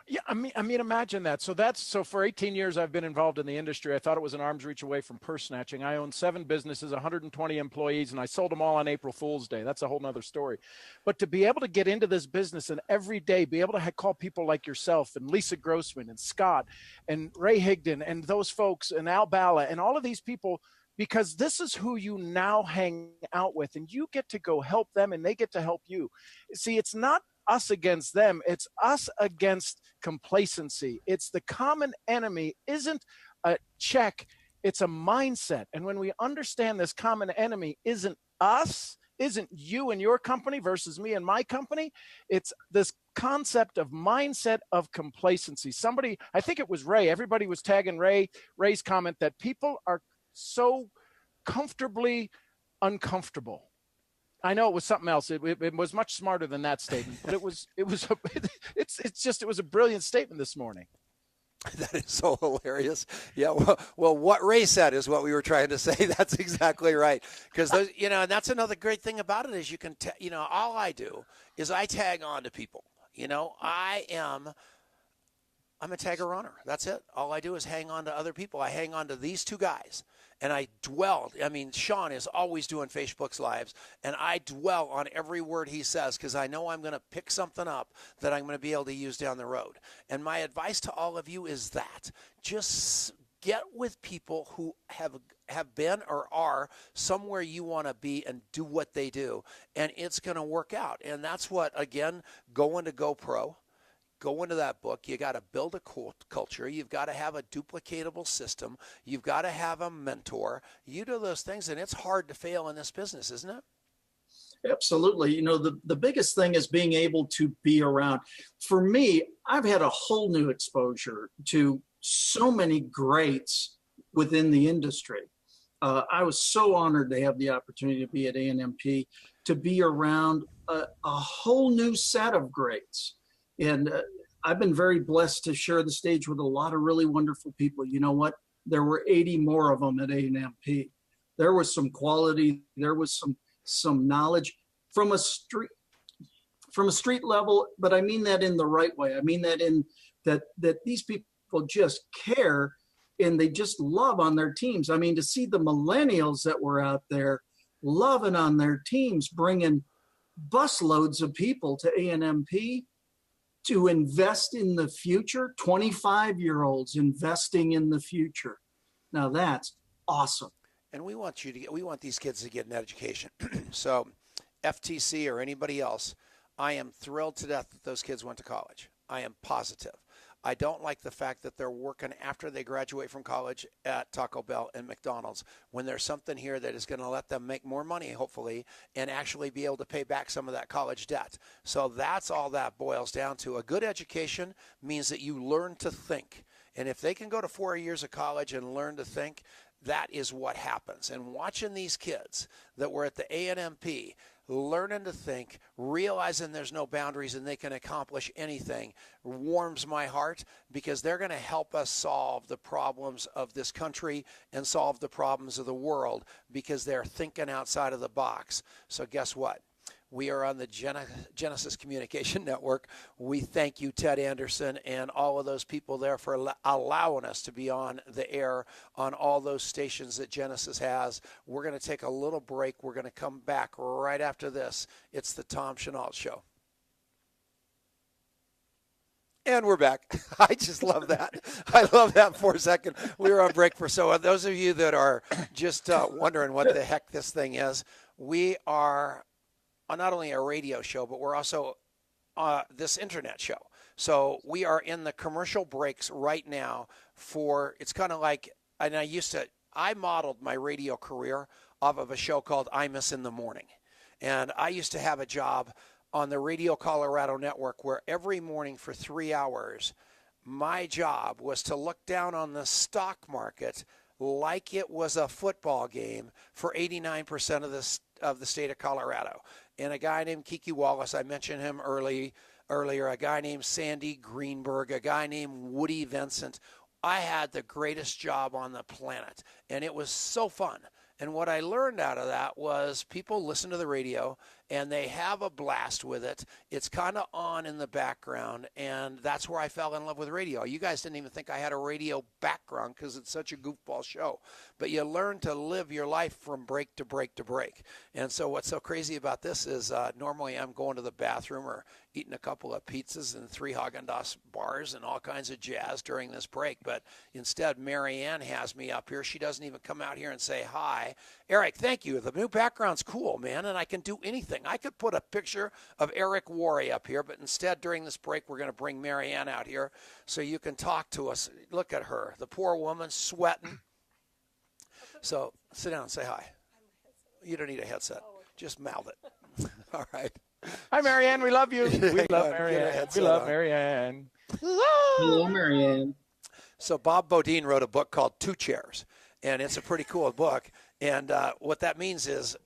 Yeah, I mean, imagine that. So for 18 years, I've been involved in the industry. I thought it was an arm's reach away from purse snatching. I own 7 businesses, 120 employees, and I sold them all on April Fool's Day. That's a whole nother story. But to be able to get into this business and every day be able to call people like yourself and Lisa Grossman and Scott and Ray Higdon and those folks and Al Bala and all of these people, because this is who you now hang out with, and you get to go help them and they get to help you. See, it's not us against them. It's us against complacency. It's the common enemy isn't a check. It's a mindset. And when we understand this common enemy isn't us, isn't you and your company versus me and my company, it's this concept of mindset of complacency. Somebody, I think it was Ray, everybody was tagging Ray's comment that people are so comfortably uncomfortable. I know it was something else. It was much smarter than that statement, but it was a brilliant statement this morning. That is so hilarious. Yeah. Well, what Ray said is what we were trying to say. That's exactly right. Because and that's another great thing about it is you can, all I do is I tag on to people. I'm a tagger runner. That's it. All I do is hang on to other people. I hang on to these 2 guys. And I dwell. I mean, Sean is always doing Facebook's lives, and I dwell on every word he says because I know I'm going to pick something up that I'm going to be able to use down the road. And my advice to all of you is that just get with people who have been or are somewhere you want to be and do what they do, and it's going to work out. And that's what, again, going to GoPro. Go into that book. You got to build a culture. You've got to have a duplicatable system. You've got to have a mentor. You do those things, and it's hard to fail in this business, isn't it? Absolutely. The biggest thing is being able to be around. For me, I've had a whole new exposure to so many greats within the industry. I was so honored to have the opportunity to be at ANMP, to be around a whole new set of greats. And I've been very blessed to share the stage with a lot of really wonderful people. You know what? There were 80 more of them at A&MP. There was some quality. There was some knowledge from a street level, but I mean that in the right way. I mean that in that these people just care and they just love on their teams. I mean, to see the millennials that were out there loving on their teams, bringing busloads of people to A&MP to invest in the future, 25-year-olds investing in the future. Now that's awesome. And we want these kids to get an education. So FTC or anybody else, I am thrilled to death that those kids went to college. I am positive. I don't like the fact that they're working after they graduate from college at Taco Bell and McDonald's when there's something here that is going to let them make more money, hopefully, and actually be able to pay back some of that college debt. So that's all that boils down to. A good education means that you learn to think. And if they can go to 4 years of college and learn to think, that is what happens. And watching these kids that were at the A&MP learning to think, realizing there's no boundaries and they can accomplish anything, warms my heart, because they're going to help us solve the problems of this country and solve the problems of the world, because they're thinking outside of the box. So guess what? We are on the Genesis Communication Network. We thank you, Ted Anderson, and all of those people there for allowing us to be on the air on all those stations that Genesis has. We're going to take a little break. We're going to come back right after this. It's the Tom Chenault Show. And we're back. I just love that. I love that for a second. We were on break for those of you that are just wondering what the heck this thing is, we are not only a radio show, but we're also this internet show. So we are in the commercial breaks right now it's kind of like, and I modeled my radio career off of a show called Imus in the Morning. And I used to have a job on the Radio Colorado Network where every morning for 3 hours, my job was to look down on the stock market like it was a football game for 89% of the state of Colorado. And a guy named Kiki Wallace, I mentioned him earlier, a guy named Sandy Greenberg, a guy named Woody Vincent. I had the greatest job on the planet, and it was so fun. And what I learned out of that was people listen to the radio, and they have a blast with it. It's kind of on in the background, and that's where I fell in love with radio. You guys didn't even think I had a radio background because it's such a goofball show. But you learn to live your life from break to break to break. And so what's so crazy about this is normally I'm going to the bathroom or eating a couple of pizzas and 3 Haagen-Dazs bars and all kinds of jazz during this break. But instead, Marianne has me up here. She doesn't even come out here and say hi. Eric, thank you. The new background's cool, man, and I can do anything. I could put a picture of Eric Worre up here, but instead, during this break, we're going to bring Marianne out here so you can talk to us. Look at her. The poor woman sweating. So sit down and say hi. You don't need a headset. Just mouth it. All right. Hi, Marianne. We love you. We love Marianne. We love Marianne. Hello, Marianne. So Bob Bodine wrote a book called Two Chairs, and it's a pretty cool book. And what that means is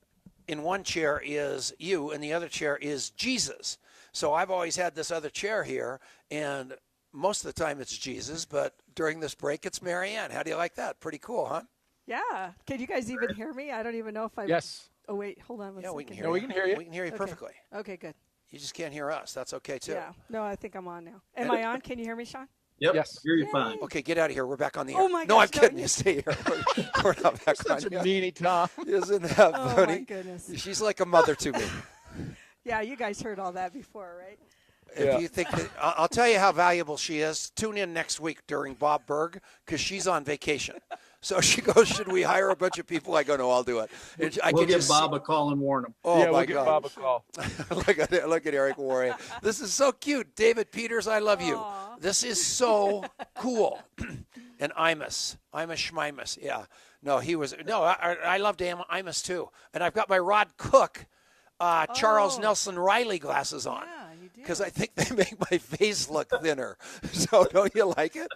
in one chair is you, and the other chair is Jesus. So I've always had this other chair here, and most of the time it's Jesus, but during this break it's Marianne. How do you like that? Pretty cool, huh? Yeah. Can you guys even hear me? I don't even know if I. Yes. Oh wait, hold on one second. We can hear you. you. We can hear you. We can hear you perfectly. Okay, good. You just can't hear us. That's okay too. Yeah. No, I think I'm on now. Am I on? Can you hear me, Sean? Yep. Yes. Hear you fine. Okay, get out of here. We're back on the air. Oh my no, I'm gosh, no, kidding. you- You stay here. We're not back on Such a the air. meanie, Tom. Isn't that Oh funny? my goodness. She's like a mother to me. Yeah, you guys heard all that before, right? If you think that, I'll tell you how valuable she is. Tune in next week during Bob Berg because she's on vacation. So she goes, should we hire a bunch of people? I go, no, I'll do it. And I We'll can give just Bob a call and warn him. Oh, yeah, my we'll give God. Bob a call. look at Eric Worre. This is so cute. David Peters, I love you. Aw. This is so cool. And Imus Schmimus. Yeah. No, I loved Imus too. And I've got my Rod Cook, Charles Oh. Nelson Riley glasses on. Yeah, you did. Because I think they make my face look thinner. So don't you like it?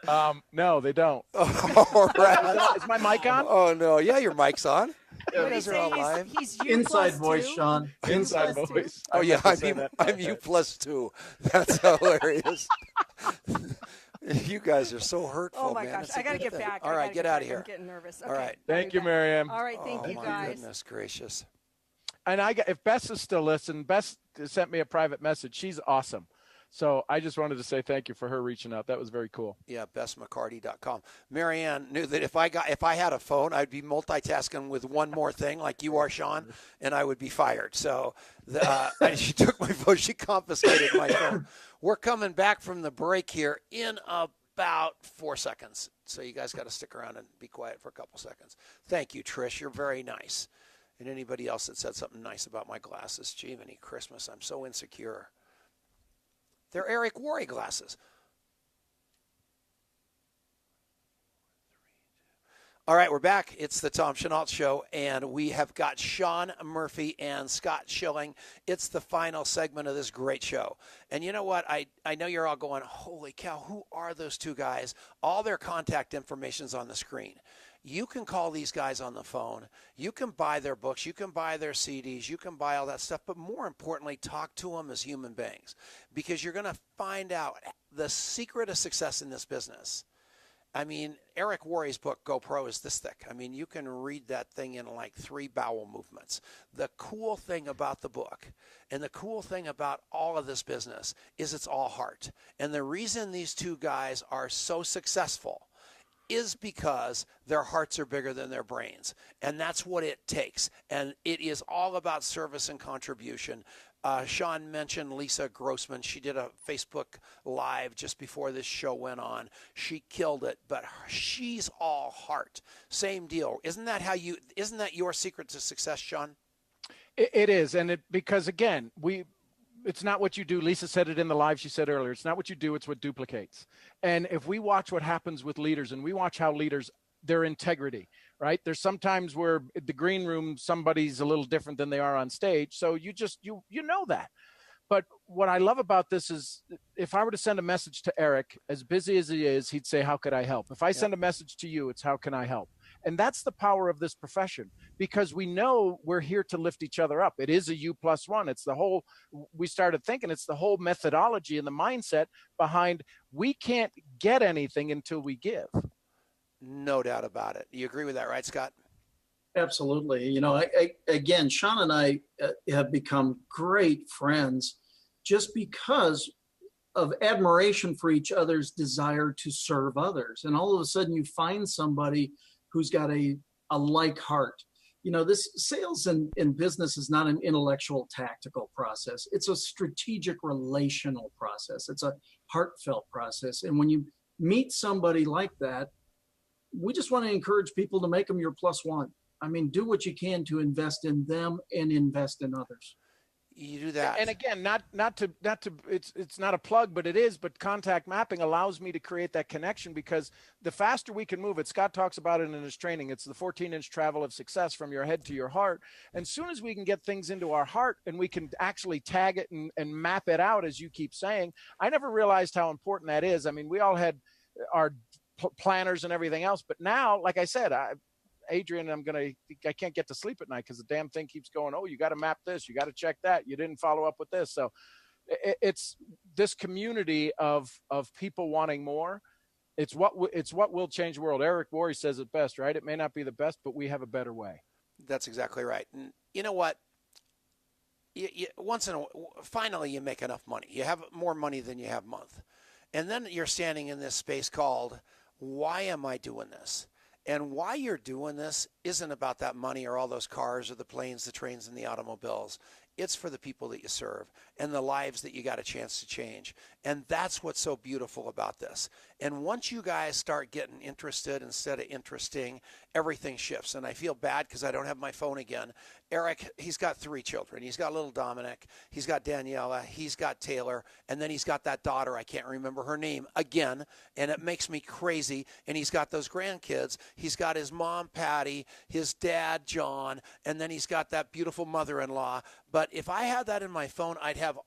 No, they don't. All right. Is my mic on? Oh, no. Yeah, your mic's on. What You did he guys are say? all live. He's U Inside plus voice, two? Sean. Inside plus two. voice. Oh, I yeah, meant to say that. I'm U plus 2. That's hilarious. You guys are so hurtful, Oh my man. gosh, It's a I gotta good get thing. back. All I right, gotta get back. out of here. I'm getting nervous. All Okay, right. I'll Thank be you, back. Marianne. All right, thank Oh, you my guys. goodness gracious. And if Bess is still listening, Bess sent me a private message. She's awesome. So I just wanted to say thank you for her reaching out. That was very cool. Yeah, bestmccarty.com. Marianne knew that if I had a phone, I'd be multitasking with one more thing, like you are, Sean, and I would be fired. So she took my phone. She confiscated my phone. We're coming back from the break here in about 4 seconds. So you guys got to stick around and be quiet for a couple seconds. Thank you, Trish. You're very nice. And anybody else that said something nice about my glasses. Jiminy Christmas, I'm so insecure. They're Eric Worre glasses. All right, we're back. It's the Tom Chenault Show, and we have got Sean Murphy and Scott Schilling. It's the final segment of this great show. And you know what? I know you're all going, holy cow, who are those two guys? All their contact information is on the screen. You can call these guys on the phone. You can buy their books. You can buy their CDs. You can buy all that stuff. But more importantly, talk to them as human beings, because you're going to find out the secret of success in this business. I mean, Eric Worre's book, GoPro, is this thick. I mean, you can read that thing in like 3 bowel movements. The cool thing about the book and the cool thing about all of this business is it's all heart. And the reason these two guys are so successful is because their hearts are bigger than their brains. And that's what it takes. And it is all about service and contribution. Sean mentioned Lisa Grossman. She did a Facebook Live just before this show went on. She killed it, but she's all heart. Same deal. Isn't that your secret to success, Sean? It is. And because again, it's not what you do. Lisa said it in the live she said earlier. It's not what you do, it's what duplicates. And if we watch what happens with leaders and we watch how leaders, their integrity, right? There's sometimes where the green room, somebody's a little different than they are on stage. So you know that. But what I love about this is if I were to send a message to Eric, as busy as he is, he'd say, how could I help? If I send a message to you, it's how can I help? And that's the power of this profession, because we know we're here to lift each other up. It is a U+1. It's the whole, we started thinking it's the whole methodology and the mindset behind we can't get anything until we give. No doubt about it. You agree with that, right, Scott? Absolutely. You know, again, Sean and I have become great friends just because of admiration for each other's desire to serve others. And all of a sudden you find somebody who's got a like heart. You know, this sales and business is not an intellectual, tactical process. It's a strategic, relational process. It's a heartfelt process. And when you meet somebody like that, we just want to encourage people to make them your +1. I mean, do what you can to invest in them and invest in others. You do that. And again, not to it's not a plug, but it is, but contact mapping allows me to create that connection, because the faster we can move it, Scott talks about it in his training. It's the 14-inch travel of success from your head to your heart. And soon as we can get things into our heart and we can actually tag it and map it out, as you keep saying, I never realized how important that is. I mean, we all had our planners and everything else, but now, like I said, Adrian, I can't get to sleep at night because the damn thing keeps going, oh, you got to map this, you got to check that, you didn't follow up with this. So it's this community of people wanting more. It's what will change the world. Eric Worre says it best, right? It may not be the best, but we have a better way. That's exactly right. And you know what? Finally you make enough money. You have more money than you have month. And then you're standing in this space called, why am I doing this? And why you're doing this isn't about that money or all those cars or the planes, the trains, and the automobiles. It's for the people that you serve and the lives that you got a chance to change. And that's what's so beautiful about this. And once you guys start getting interested instead of interesting, everything shifts. And I feel bad because I don't have my phone again. Eric, he's got 3 children. He's got little Dominic. He's got Daniela. He's got Taylor. And then he's got that daughter. I can't remember her name again. And it makes me crazy. And he's got those grandkids. He's got his mom, Patty, his dad, John. And then he's got that beautiful mother-in-law. But if I had that in my phone,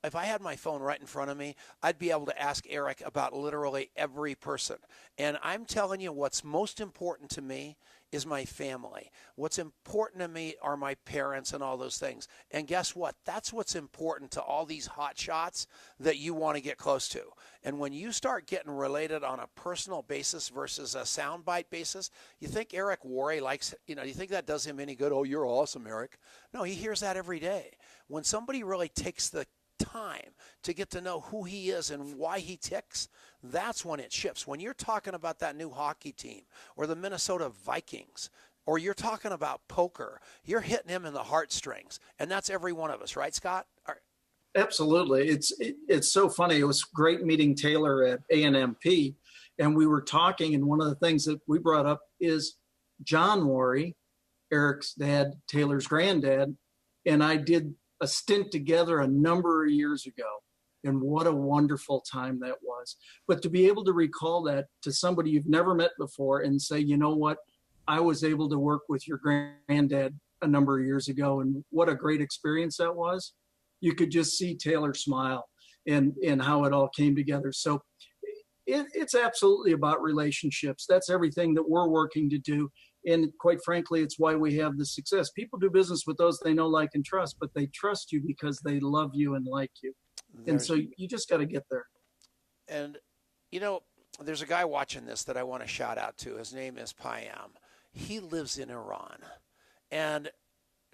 if I had my phone right in front of me, I'd be able to ask Eric about literally every person. And I'm telling you, what's most important to me is my family. What's important to me are my parents and all those things. And guess what? That's what's important to all these hot shots that you want to get close to. And when you start getting related on a personal basis versus a soundbite basis, you think Eric Worre likes, do you think that does him any good? Oh, you're awesome, Eric. No, he hears that every day. When somebody really takes the time to get to know who he is and why he ticks, that's when it shifts. When you're talking about that new hockey team or the Minnesota Vikings, or you're talking about poker, you're hitting him in the heartstrings. And that's every one of us, right, Scott? Absolutely. It's so funny. It was great meeting Taylor at A&MP, and we were talking, and one of the things that we brought up is John Worry, Eric's dad, Taylor's granddad, and I did a stint together a number of years ago. And what a wonderful time that was. But to be able to recall that to somebody you've never met before and say, you know what, I was able to work with your granddad a number of years ago, and what a great experience that was. You could just see Taylor smile and how it all came together. So it's absolutely about relationships. That's everything that we're working to do. And quite frankly, it's why we have the success. People do business with those they know, like, and trust, but they trust you because they love you and like you. And so you just got to get there. And, you know, there's a guy watching this that I want to shout out to. His name is Payam. He lives in Iran. And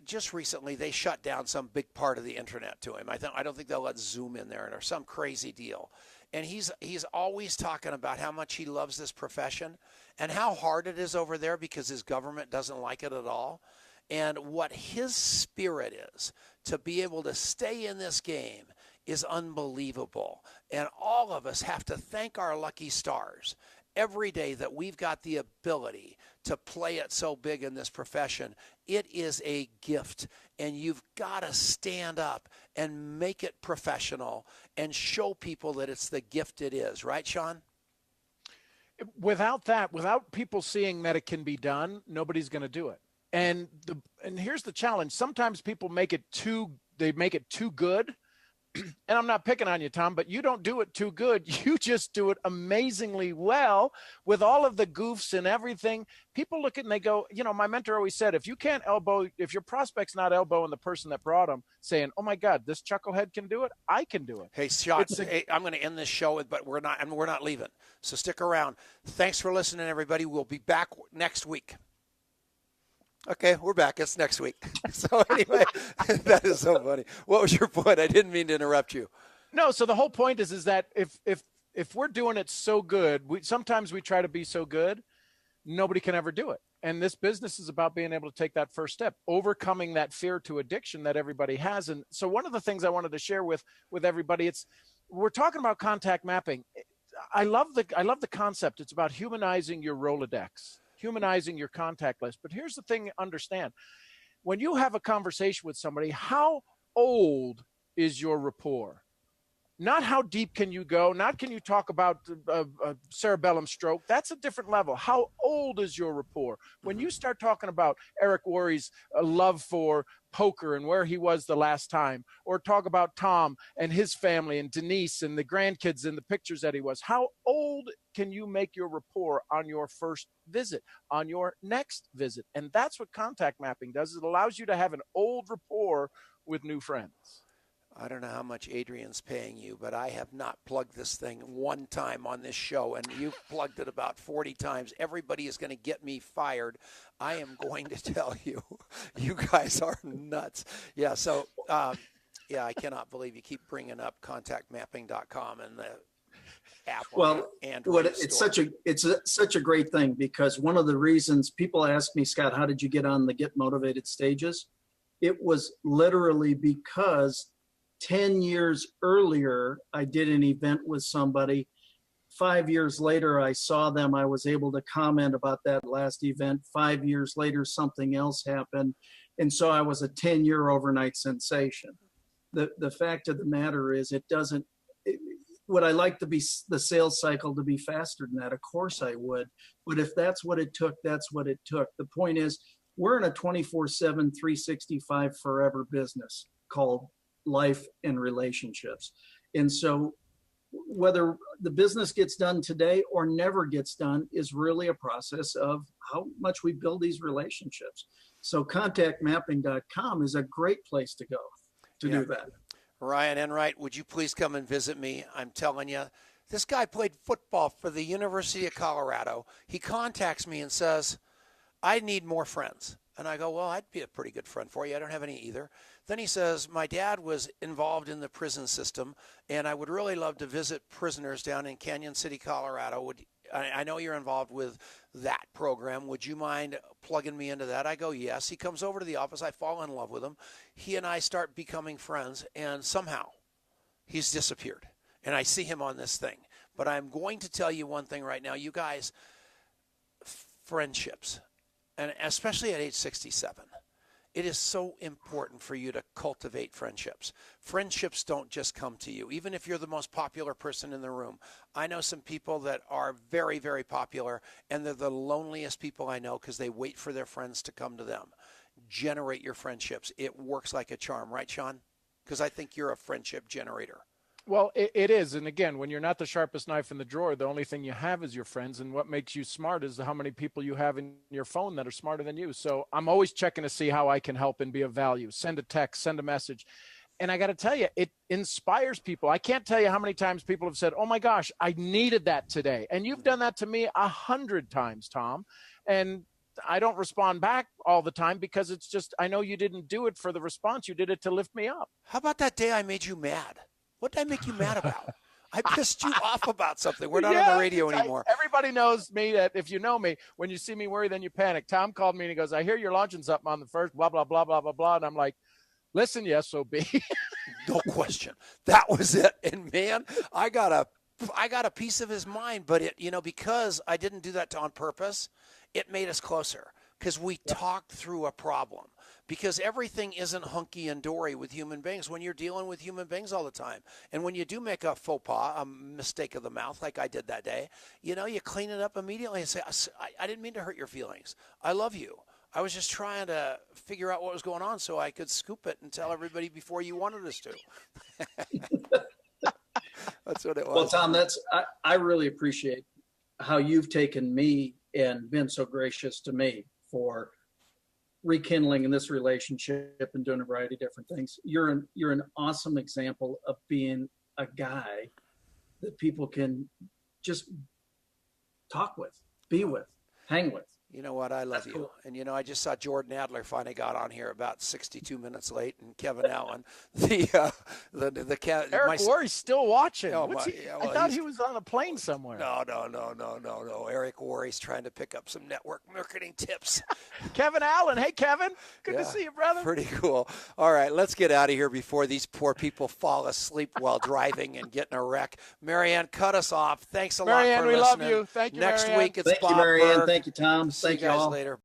just recently they shut down some big part of the internet to him. I don't think they'll let Zoom in there or some crazy deal. And he's always talking about how much he loves this profession and how hard it is over there because his government doesn't like it at all. And what his spirit is to be able to stay in this game is unbelievable. And all of us have to thank our lucky stars every day that we've got the ability to play it so big in this profession. It is a gift, and you've got to stand up and make it professional and show people that it's the gift it is. Right, Sean? Without that, without people seeing that it can be done, nobody's going to do it. And here's the challenge. Sometimes people make it too good. And I'm not picking on you, Tom, but you don't do it too good. You just do it amazingly well with all of the goofs and everything. People look at it and they go, you know, my mentor always said, if your prospect's not elbowing the person that brought him, saying, oh my God, this chucklehead can do it, I can do it. Hey, Sean, I'm going to end this show, but we're not leaving. So stick around. Thanks for listening, everybody. We'll be back next week. Okay, we're back. It's next week. So anyway, that is so funny. What was your point? I didn't mean to interrupt you. No, so the whole point is that if we're doing it so good, sometimes we try to be so good, nobody can ever do it. And this business is about being able to take that first step, overcoming that fear to addiction that everybody has. And so one of the things I wanted to share with everybody, we're talking about contact mapping. I love the concept. It's about humanizing your Rolodex, humanizing your contact list. But here's the thing, understand. When you have a conversation with somebody, how old is your rapport? Not how deep can you go, not can you talk about a cerebellum stroke. That's a different level. How old is your rapport? When you start talking about Eric Worry's love for poker and where he was the last time, or talk about Tom and his family and Denise and the grandkids and the pictures that he was, how old can you make your rapport on your first visit, on your next visit? And that's what contact mapping does. It allows you to have an old rapport with new friends. I don't know how much Adrian's paying you, but I have not plugged this thing one time on this show, and you've plugged it about 40 times. Everybody is going to get me fired. I am going to tell you, you guys are nuts. Yeah, so, I cannot believe you keep bringing up contactmapping.com and the app. Well, it's such a great thing, because one of the reasons people ask me, Scott, how did you get on the Get Motivated stages? It was literally because 10 years earlier, I did an event with somebody. 5 years later, I saw them. I was able to comment about that last event. 5 years later, something else happened. And so I was a 10-year overnight sensation. The fact of the matter is, would I like to be the sales cycle to be faster than that? Of course I would. But if that's what it took, that's what it took. The point is, we're in a 24/7, 365 forever business called life and relationships. And so whether the business gets done today or never gets done is really a process of how much we build these relationships. So contactmapping.com is a great place to go to do that. Ryan Enright, would you please come and visit me? I'm telling you, this guy played football for the University of Colorado. He contacts me and says, I need more friends. And I go, well, I'd be a pretty good friend for you. I don't have any either. Then he says, my dad was involved in the prison system, and I would really love to visit prisoners down in Canyon City, Colorado. I know you're involved with that program. Would you mind plugging me into that? I go, yes. He comes over to the office. I fall in love with him. He and I start becoming friends, and somehow he's disappeared. And I see him on this thing. But I'm going to tell you one thing right now. You guys, friendships, and especially at age 67, it is so important for you to cultivate friendships. Friendships don't just come to you, even if you're the most popular person in the room. I know some people that are very, very popular, and they're the loneliest people I know because they wait for their friends to come to them. Generate your friendships. It works like a charm, right, Sean? Because I think you're a friendship generator. Well, it is. And again, when you're not the sharpest knife in the drawer, the only thing you have is your friends. And what makes you smart is how many people you have in your phone that are smarter than you. So I'm always checking to see how I can help and be of value. Send a text, send a message. And I got to tell you, it inspires people. I can't tell you how many times people have said, oh my gosh, I needed that today. And you've done that to me 100 times, Tom. And I don't respond back all the time because it's just, I know you didn't do it for the response. You did it to lift me up. How about that day I made you mad? What did I make you mad about? I pissed you off about something. We're not on the radio anymore. Everybody knows me that if you know me, when you see me worried, then you panic. Tom called me and he goes, I hear you're launching something on the first, blah, blah, blah, blah, blah, blah. And I'm like, listen, yes, SOB. No question. That was it. And man, I got a piece of his mind, but because I didn't do that on purpose, it made us closer because we talked through a problem. Because everything isn't hunky and dory with human beings when you're dealing with human beings all the time. And when you do make a faux pas, a mistake of the mouth like I did that day, you clean it up immediately and say, I didn't mean to hurt your feelings. I love you. I was just trying to figure out what was going on so I could scoop it and tell everybody before you wanted us to. That's what it was. Well, Tom, I really appreciate how you've taken me and been so gracious to me for rekindling in this relationship and doing a variety of different things. You're an awesome example of being a guy that people can just talk with, be with, hang with. You know what? I love you. Cool. And, I just saw Jordan Adler finally got on here about 62 minutes late, and Kevin Allen, Eric Worre's still watching. Oh, I thought he was on a plane somewhere. No. Eric Worre's trying to pick up some network marketing tips. Kevin Allen. Hey, Kevin. Good to see you, brother. Pretty cool. All right, let's get out of here before these poor people fall asleep while driving and get in a wreck. Marianne, cut us off. Thanks a lot for listening. Marianne, we love you. Thank you, Next Marianne. week, it's Thank Bob you, Marianne. Berg. Thank you, Tom. See Thank you guys all later.